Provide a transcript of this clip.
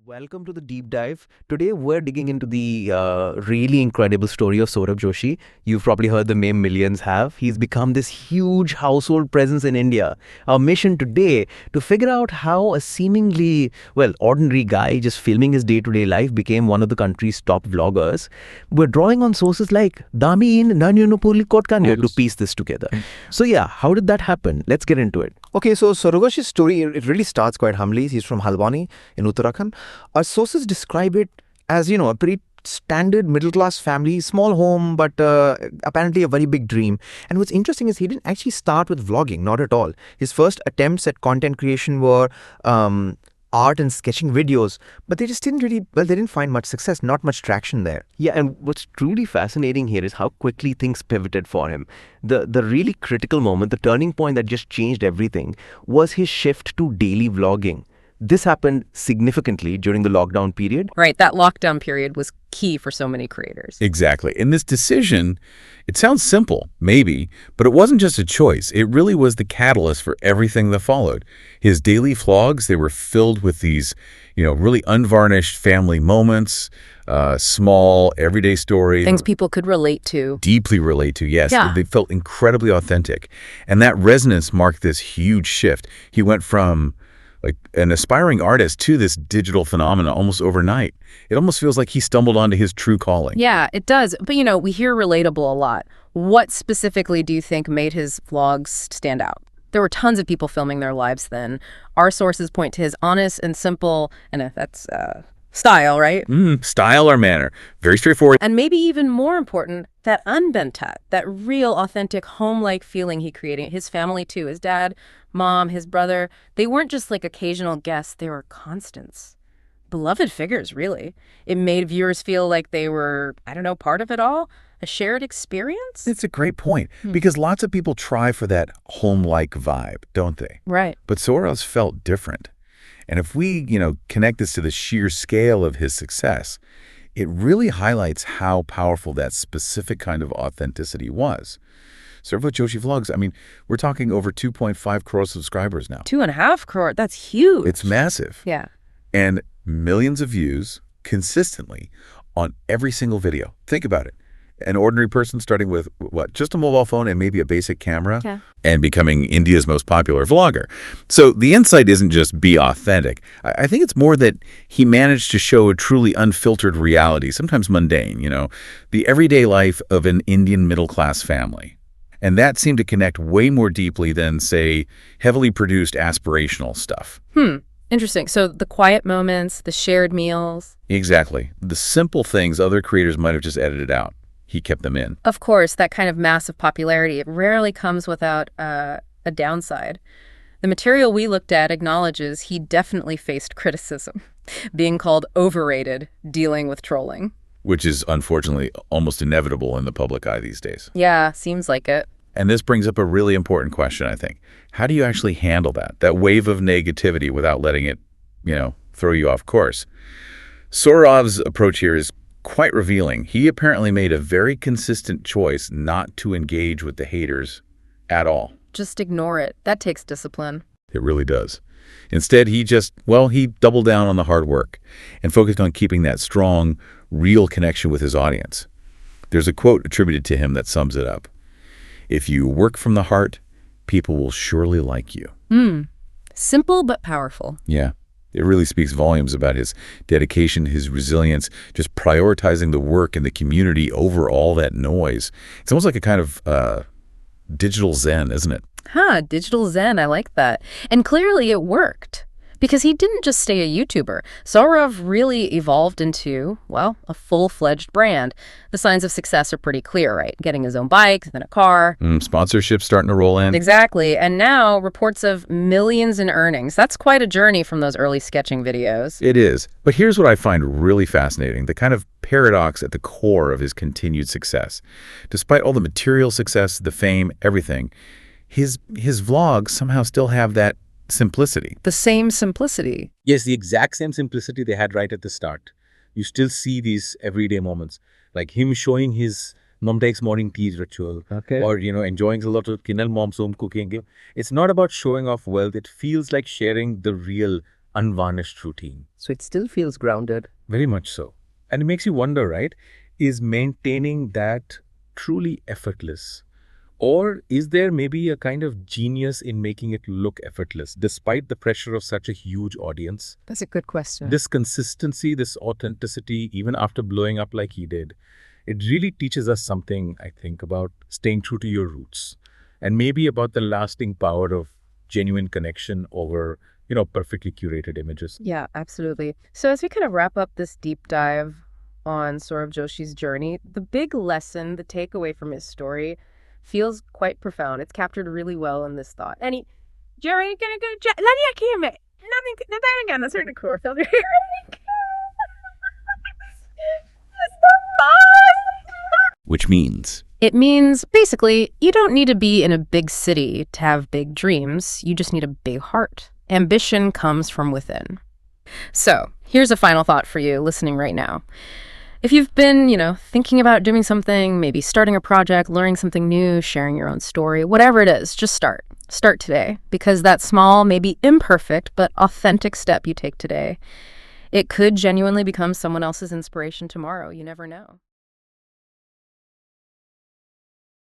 Welcome to the deep dive. Today we're digging into the really incredible story of Sourav Joshi. You've probably heard the name millions have. He's become this huge household presence in India. Our mission today to figure out how a seemingly, ordinary guy just filming his day-to-day life became one of the country's top vloggers. We're drawing on sources like Damin Nanyunupuli Kotkanya to piece this together. So yeah, how did that happen? Let's get into it. Okay, so Sourav Joshi's story, it really starts quite humbly. He's from Halwani in Uttarakhand. Our sources describe it as, a pretty standard middle-class family, small home, but apparently a very big dream. And what's interesting is he didn't actually start with vlogging, not at all. His first attempts at content creation were art and sketching videos, but they just didn't really, they didn't find much success, not much traction there. Yeah, and what's truly fascinating here is how quickly things pivoted for him. The really critical moment, the turning point that just changed everything, was his shift to daily vlogging. This happened significantly during the lockdown period. Right, that lockdown period was key for so many creators. Exactly. And this decision, it sounds simple, maybe, but it wasn't just a choice. It really was the catalyst for everything that followed. His daily vlogs, they were filled with these, really unvarnished family moments, small, everyday stories. Things people could relate to. Deeply relate to, yes. Yeah. They felt incredibly authentic. And that resonance marked this huge shift. He went from like an aspiring artist to this digital phenomenon almost overnight. It almost feels like he stumbled onto his true calling. Yeah, it does. But, we hear relatable a lot. What specifically do you think made his vlogs stand out? There were tons of people filming their lives then. Our sources point to his honest and simple, and that's style, right? Style or manner. Very straightforward. And maybe even more important, that unbent tat, that real, authentic, home-like feeling he created. His family, too. His dad, mom, his brother. They weren't just like occasional guests. They were constants. Beloved figures, really. It made viewers feel like they were, part of it all. A shared experience? It's a great point because lots of people try for that home-like vibe, don't they? Right. But Sourav's felt different. And if we, connect this to the sheer scale of his success, it really highlights how powerful that specific kind of authenticity was. Sourav Joshi Vlogs, we're talking over 2.5 crore subscribers now. 2.5 crore, that's huge. It's massive. Yeah. And millions of views consistently on every single video. Think about it. An ordinary person starting with, just a mobile phone and maybe a basic camera and becoming India's most popular vlogger. So the insight isn't just be authentic. I think it's more that he managed to show a truly unfiltered reality, sometimes mundane, the everyday life of an Indian middle-class family. And that seemed to connect way more deeply than, say, heavily produced aspirational stuff. Interesting. So the quiet moments, the shared meals. Exactly. The simple things other creators might have just edited out. He kept them in. Of course, that kind of massive popularity, it rarely comes without a downside. The material we looked at acknowledges he definitely faced criticism, being called overrated, dealing with trolling. Which is, unfortunately, almost inevitable in the public eye these days. Yeah, seems like it. And this brings up a really important question, I think. How do you actually handle that wave of negativity without letting it, throw you off course? Sourav's approach here is quite revealing. He apparently made a very consistent choice not to engage with the haters at all. Just ignore it. That takes discipline. It really does. Instead, he doubled down on the hard work and focused on keeping that strong, real connection with his audience. There's a quote attributed to him that sums it up. If you work from the heart, people will surely like you. Simple but powerful. Yeah. It really speaks volumes about his dedication, his resilience, just prioritizing the work and the community over all that noise. It's almost like a kind of digital zen, isn't it? Digital zen. I like that. And clearly it worked. Because he didn't just stay a YouTuber. Sourav really evolved into, a full-fledged brand. The signs of success are pretty clear, right? Getting his own bike, then a car. Sponsorships starting to roll in. Exactly. And now reports of millions in earnings. That's quite a journey from those early sketching videos. It is. But here's what I find really fascinating, the kind of paradox at the core of his continued success. Despite all the material success, the fame, everything, his vlogs somehow still have that simplicity. The same simplicity. Yes, the exact same simplicity they had right at the start. You still see these everyday moments, like him showing his mom takes morning tea ritual, or enjoying a lot of Kinal mom's home cooking. It's not about showing off wealth. It feels like sharing the real unvarnished routine. So it still feels grounded. Very much so. And it makes you wonder, right? Is maintaining that truly effortless? Or is there maybe a kind of genius in making it look effortless, despite the pressure of such a huge audience? That's a good question. This consistency, this authenticity, even after blowing up like he did, it really teaches us something, I think, about staying true to your roots and maybe about the lasting power of genuine connection over, perfectly curated images. Yeah, absolutely. So as we kind of wrap up this deep dive on Sourav Joshi's journey, the big lesson, the takeaway from his story feels quite profound. It's captured really well in this thought. And Jerry, gonna go, nothing again. That's really cool. Which means It means, basically, you don't need to be in a big city to have big dreams. You just need a big heart. Ambition comes from within. So, here's a final thought for you listening right now. If you've been, thinking about doing something, maybe starting a project, learning something new, sharing your own story, whatever it is, just start. Start today, because that small, maybe imperfect, but authentic step you take today, it could genuinely become someone else's inspiration tomorrow. You never know.